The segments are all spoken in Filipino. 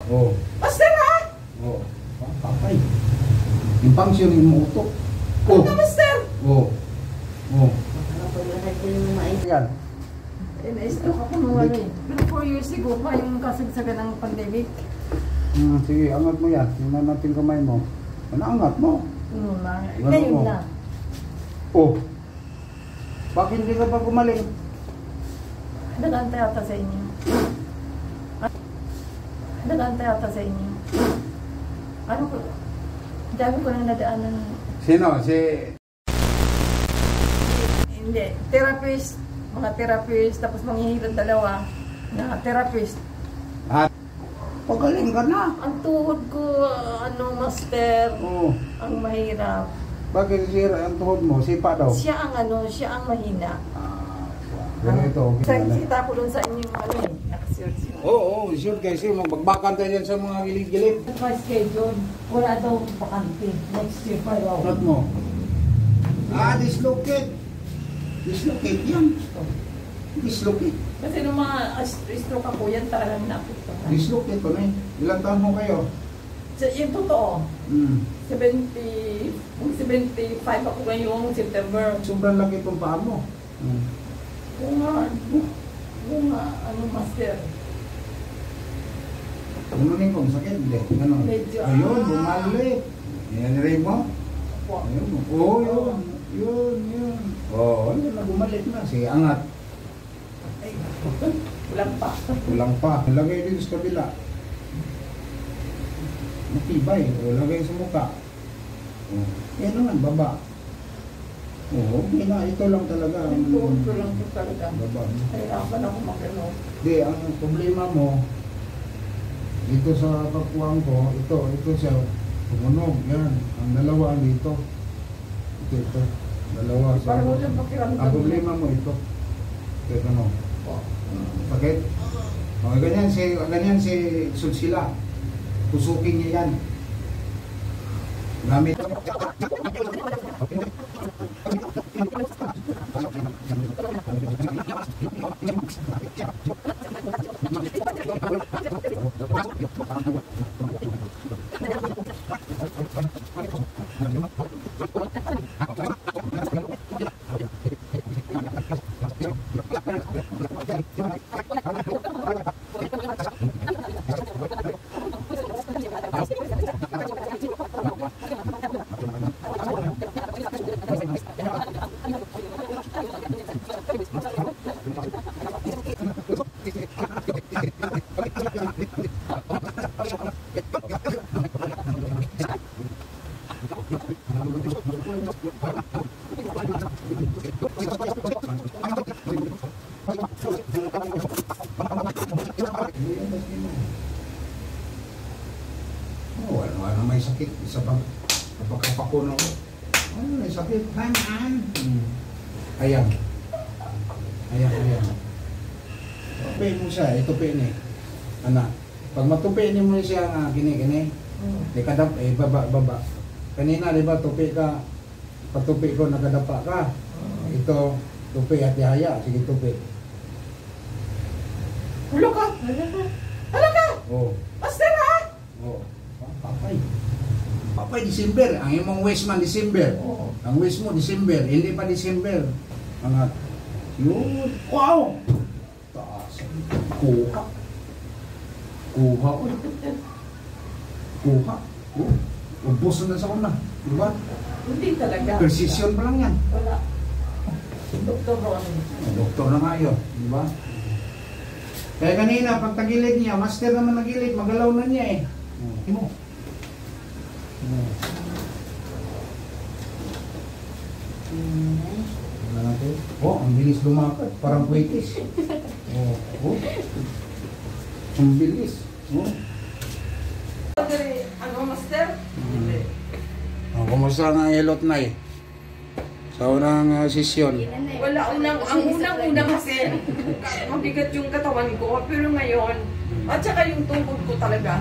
Oh. Master ha? Oh. Papay. Yung function yung utok. Oh. Ano master? Oh. Oh. Yan. Na-stroke ako nung ano eh. Pero 4 years ago pa yung kasagsagan ng pandemic. Sige, angat mo yan. Tingnan natin kamay mo. Angat mo. Ngayon na. Oh. Bakit hindi ka pa gumaling? Nagantay ata sa inyo. Nagantay ata sa inyo. Ano ko? Dami ko nang nadaanan. Sino? Si... Hindi. Therapist. Mga therapist. Tapos manghihilot dalawa. Na therapist. At pagaling ka na. Ang tuhod ko, master. Oh. Ang mahirap. Bakit sira ang tuhod mo? Sipa daw. Siya ang mahina. Pero ito, okay na. Kita ko dun sa inyong nakasurt. Oo, sure kasi magbagbakan tayo dyan sa mga gilid-gilid. My schedule, wala daw bakante. Next year pa daw. Ulat mo. Dislocate. Dislocate yan. Dislocate. Kasi nung mga stroke ako, yan talagang napit. Dislocate ko na eh. Ilang taon mo kayo? Yung totoo, 75 ako ngayong September. Sobrang laki itong paa mo. Master. Umunin ko, sakit, hindi. Ganon. Medyo, Ayun, bumalik. Yan, rin mo? Ayun, yun. Ayun na, bumalik na. Sige, angat. Ay, kulang pa. Kulang pa. Lagay dito sa kabila. Matibay. Lagay sa mukha. Yan naman, baba. Okay na, ito lang talaga. Ito lang talaga. Baba. Kailangan ako mag-ano. Hindi, ang problema mo, dito sa kakuwang ko, ito siya, tumunog, yan. Ang dalawa dito. Ito. Dalawa sa... Parang walang pakiramdam. Ang problema mo ito. Ito no. Bakit? Ganyan si Sudsila. Tusukin niya yan. Gamit. Ano may sakit? Isa pang napakapakuno ko. Ano may sakit? Hangaan. Ayan. Tupi mo siya. Itupi ni. Anak. Pag matupi ni mo siya nga kini. Di kadap, baba. Kanina, di ba, tupi ka. Patupi ko, nakadapa ka. Ito, tupi at ihaya. Sige, tupi. Hulo ka! Hala ka! Oh. Master ha? Oh. Papay December. Ang imong wish man December. Oo. Ang wish mo December. Hindi pa December. Angat. Yun. Wow! Taas. Kuha. Ubos na sa una. Diba? Hindi talaga. Precision pa lang yan. Wala. Doktor Ron. Doktor na nga yun. Diba? Kaya kanina, pag tagilid niya, master naman nagilid, magalaw na niya eh. Mo. Oh, ang bilis lumakad. Parang kwitis. Oh. Ang bilis. Oh. Ano, master? Kumusta ang hilot na eh? Sa unang sesyon. Wala, ang unang kasi mabigat yung katawan ko, pero ngayon, at saka yung tuhod ko talaga,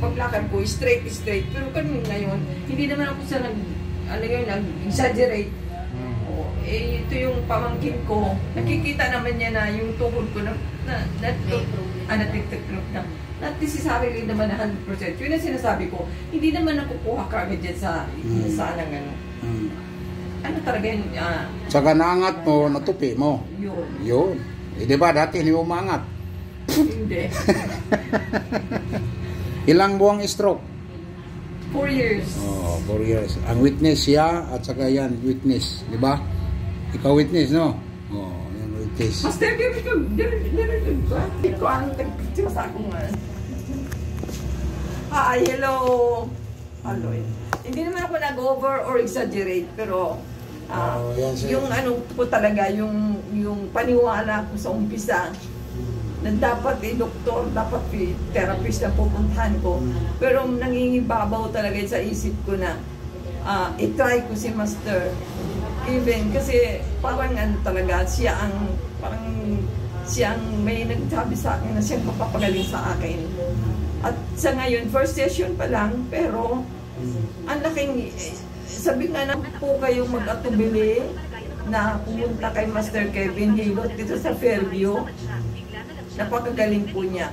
paglakad ko, straight, pero kanina ngayon, hindi naman ako sa nag-exaggerate. Ito yung pamangkin ko, nakikita naman niya na yung tuhod ko natitrip na. not necessarily naman na 100%. Yun ang sinasabi ko, hindi naman nakukuha ka agad dyan sa ng ano. Ano talaga yun? Saka naangat mo, natupi mo. Yun. Yun. Eh, di ba dati hindi mo maangat? Hindi. Ilang buwang stroke? 4 years. Oh, 4 years. Ang witness siya at saka yan, witness. Di ba? Ikaw witness, no? Oh, yan witness. Master, narinig ko. Hindi ko ang nagpicture sa akong Hi, hello. Hello. Hindi naman ako nag-over or exaggerate, pero yan siya. yung ano ko talaga, yung paniwala ko sa umpisa, na dapat doktor, dapat therapist na pupuntahan ko. Pero nangingibabaw talaga sa isip ko na i-try ko si Master Kevin kasi parang ano talaga, siya ang may nagsabi sa akin na siyang mapapagaling sa akin. At sa ngayon, first session pa lang, pero ang laking, sabi nga na po kayong mag-atubili na pumunta kay Master Kevin Hilot dito sa Fairview. Napakagaling po niya.